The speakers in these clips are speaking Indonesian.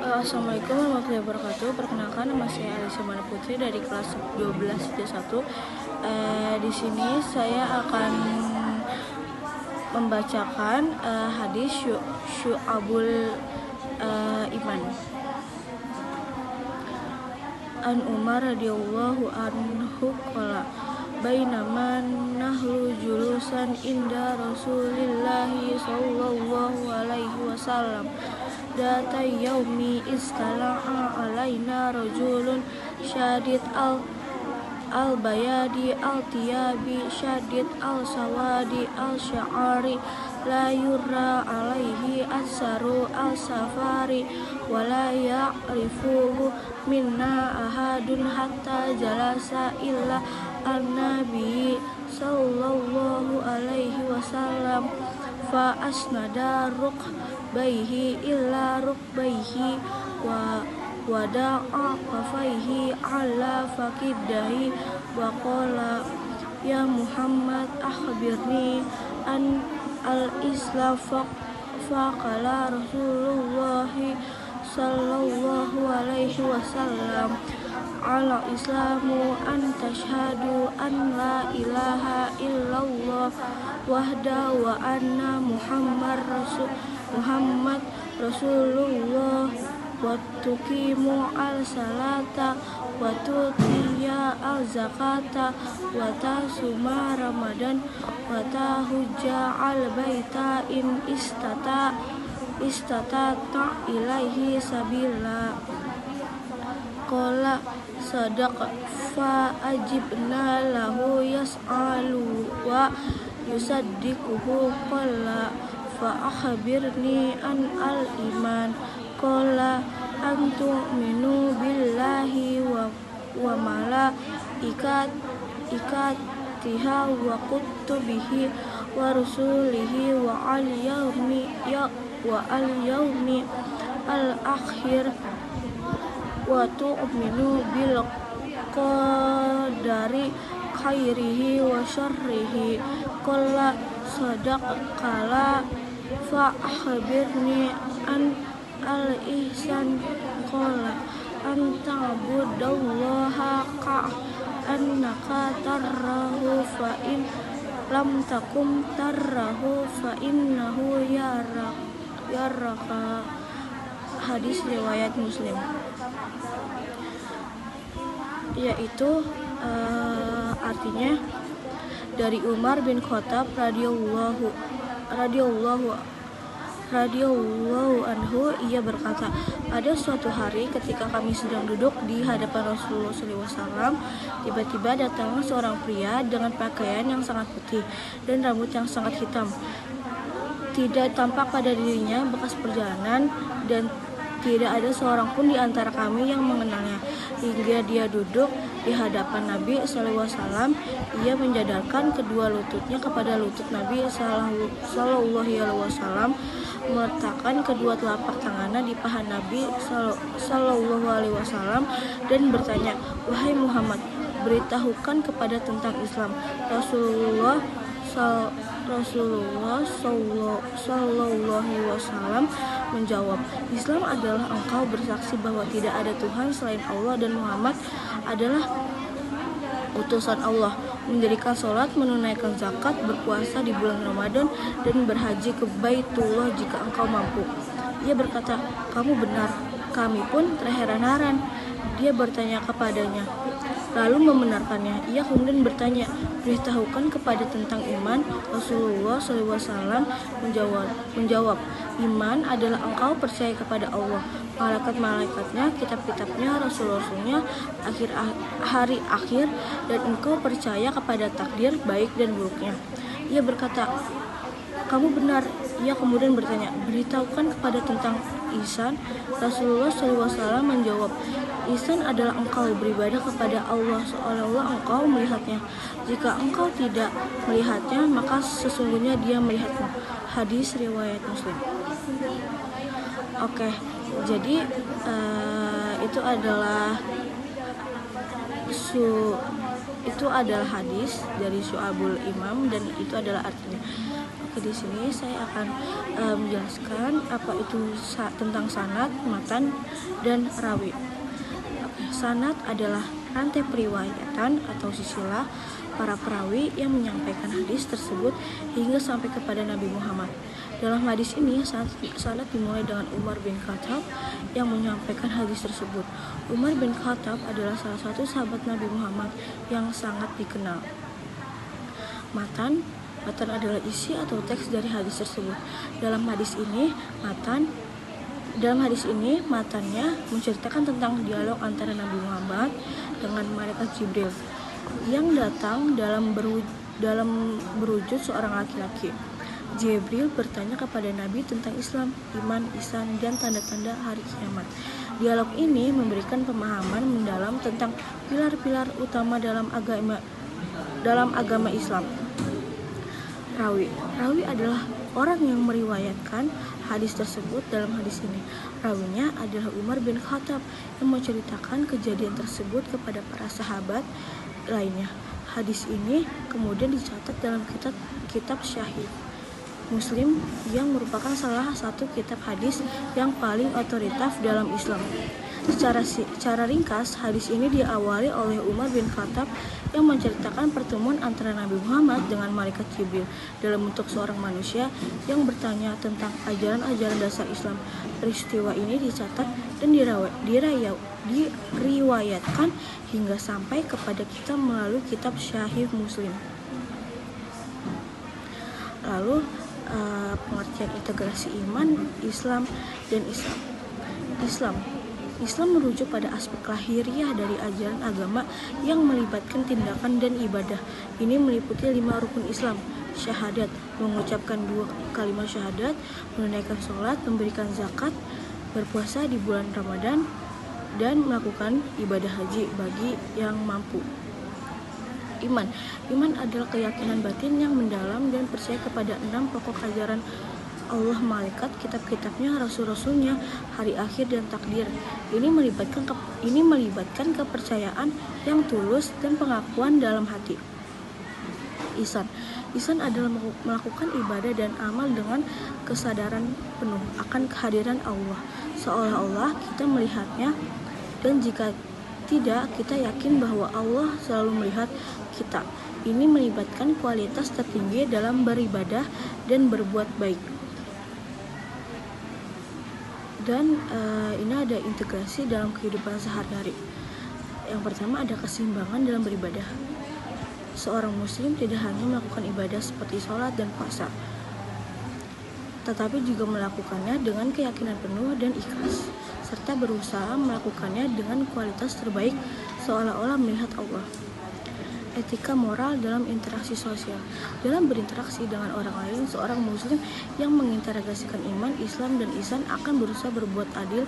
Assalamualaikum warahmatullahi wabarakatuh. Perkenalkan, nama saya Alisa Mana Putri dari kelas 12 D1. Di sini saya akan membacakan hadis Syu'abul Iman. An Umar radhiyallahu anhu qala bainama nahlu julusan inda Rasulillahi sallallahu alaihi wasallam data yaumi istala'a alaina rajulun syadid al-bayadi al-tiyabi syadid al-sawadi al-sya'ari la yurra alaihi asaru al-safari wa la ya'rifuhu minna ahadun hatta jalasa illa an-nabi sallallahu alaihi wasallam fa asnada rukbaihi illa rukbaihi wa wada'a kafaihi ala fakidahi wa qala ya Muhammad akhbirni an al-islam faqala Rasulullah sallallahu alaihi wasallam ala islamu an tashhadu an la ilaha illallah wahda wa anna Muhammad Rasulullah wa tuqimu al-salata wa tutiya al-zakata wa tasuma ramadan wa tahujja al-baita in istata'ta ilaihi sabila. Qala sadaq fa ajibna lahu yas'alu wa yusaddiquhu qala fa akhbirni an al-iman qala an tu'minu billahi wa malaikatiha wa kutubihi wa rusulihi wa al-yawmi al-akhir wa tu'minu bil qadari khairihi wa syarrihi qala sadaqala fa akhbirni an al-ihsan qala an ta'budallaha ka'annaka tarahu fa in lam takum tarahu fa innahu yaraka. Hadis riwayat Muslim, yaitu artinya dari Umar bin Khattab radhiyallahu anhu, ia berkata, ada suatu hari ketika kami sedang duduk di hadapan Rasulullah SAW, tiba-tiba datang seorang pria dengan pakaian yang sangat putih dan rambut yang sangat hitam. Tidak tampak pada dirinya bekas perjalanan dan tidak ada seorang pun di antara kami yang mengenalnya. Hingga dia duduk di hadapan Nabi SAW, ia menjadarkan kedua lututnya kepada lutut Nabi SAW, meletakkan kedua telapak tangannya di paha Nabi SAW dan bertanya, wahai Muhammad, beritahukan kepada tentang Islam. Rasulullah Sallallahu Wasallam menjawab, Islam adalah engkau bersaksi bahwa tidak ada Tuhan selain Allah dan Muhammad adalah utusan Allah, mendirikan sholat, menunaikan zakat, berpuasa di bulan Ramadan, dan berhaji ke Baitullah jika engkau mampu. Ia berkata, kamu benar. Kami pun terheran-heran. Dia bertanya kepadanya, lalu membenarkannya. Ia kemudian bertanya, beritahukan kepada tentang iman. Rasulullah SAW menjawab, iman adalah engkau percaya kepada Allah, malaikat-malaikatnya, kitab-kitabnya, rasul-rasulnya, hari akhir, dan engkau percaya kepada takdir baik dan buruknya. Ia berkata, kamu benar. Ia kemudian bertanya, beritahukan kepada tentang ihsan. Rasulullah SAW menjawab, ihsan adalah engkau beribadah kepada Allah seolah-olah engkau melihatnya. Jika engkau tidak melihatnya, maka sesungguhnya dia melihatmu. Hadis riwayat Muslim. Oke, jadi itu adalah hadis dari Syu'abul Imam dan itu adalah artinya. Oke, di sini saya akan menjelaskan apa itu tentang sanad, matan, dan rawi. Oke, sanad adalah rantai periwayatan atau silsilah para perawi yang menyampaikan hadis tersebut hingga sampai kepada Nabi Muhammad. Dalam hadis ini, sanad dimulai dengan Umar bin Khattab yang menyampaikan hadis tersebut. Umar bin Khattab adalah salah satu sahabat Nabi Muhammad yang sangat dikenal. Matan adalah isi atau teks dari hadis tersebut. Dalam hadis ini, matannya menceritakan tentang dialog antara Nabi Muhammad dengan malaikat Jibril yang datang dalam berwujud seorang laki-laki. Jibril bertanya kepada Nabi tentang Islam, iman, ihsan, dan tanda-tanda hari kiamat. Dialog ini memberikan pemahaman mendalam tentang pilar-pilar utama dalam agama Islam. Rawi adalah orang yang meriwayatkan hadis tersebut. Dalam hadis ini, rawinya adalah Umar bin Khattab yang menceritakan kejadian tersebut kepada para sahabat lainnya. Hadis ini kemudian dicatat dalam kitab Sahih Muslim yang merupakan salah satu kitab hadis yang paling otoritatif dalam Islam. Secara ringkas, hadis ini diawali oleh Umar bin Khattab yang menceritakan pertemuan antara Nabi Muhammad dengan malaikat Jibril dalam bentuk seorang manusia yang bertanya tentang ajaran-ajaran dasar Islam. Peristiwa ini dicatat dan diriwayatkan hingga sampai kepada kita melalui kitab Sahih Muslim. Lalu pengertian integrasi iman, Islam, dan Islam merujuk pada aspek lahiriah dari ajaran agama yang melibatkan tindakan dan ibadah. Ini meliputi 5 rukun Islam: syahadat, mengucapkan 2 kalimat syahadat, menunaikan sholat, memberikan zakat, berpuasa di bulan Ramadan, dan melakukan ibadah haji bagi yang mampu. Iman adalah keyakinan batin yang mendalam dan percaya kepada 6 pokok ajaran Allah, malaikat, kitab-kitabnya, rasul-rasulnya, hari akhir, dan takdir. Ini melibatkan kepercayaan yang tulus dan pengakuan dalam hati. Ihsan adalah melakukan ibadah dan amal dengan kesadaran penuh akan kehadiran Allah, seolah-olah kita melihatnya, dan jika tidak, kita yakin bahwa Allah selalu melihat kita. Ini melibatkan kualitas tertinggi dalam beribadah dan berbuat baik. Dan ini ada integrasi dalam kehidupan sehari-hari. Yang pertama, ada keseimbangan dalam beribadah. Seorang muslim tidak hanya melakukan ibadah seperti sholat dan puasa, tetapi juga melakukannya dengan keyakinan penuh dan ikhlas, serta berusaha melakukannya dengan kualitas terbaik seolah-olah melihat Allah. Etika moral dalam interaksi sosial. Dalam berinteraksi dengan orang lain, seorang muslim yang mengintegrasikan iman, Islam, dan ihsan akan berusaha berbuat adil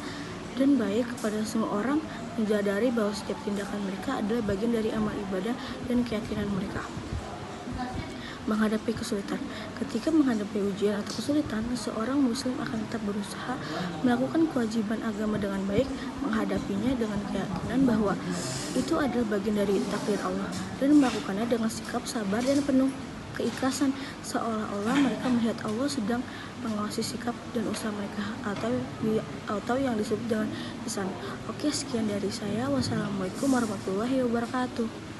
dan baik kepada semua orang, menyadari bahwa setiap tindakan mereka adalah bagian dari amal ibadah dan keyakinan mereka. Menghadapi kesulitan. Ketika menghadapi ujian atau kesulitan, seorang muslim akan tetap berusaha melakukan kewajiban agama dengan baik, menghadapinya dengan keyakinan bahwa itu adalah bagian dari takdir Allah, dan melakukannya dengan sikap sabar dan penuh keikhlasan, seolah-olah mereka melihat Allah sedang mengawasi sikap dan usaha mereka, atau yang disebut dengan ihsan. Oke, sekian dari saya. Wassalamualaikum warahmatullahi wabarakatuh.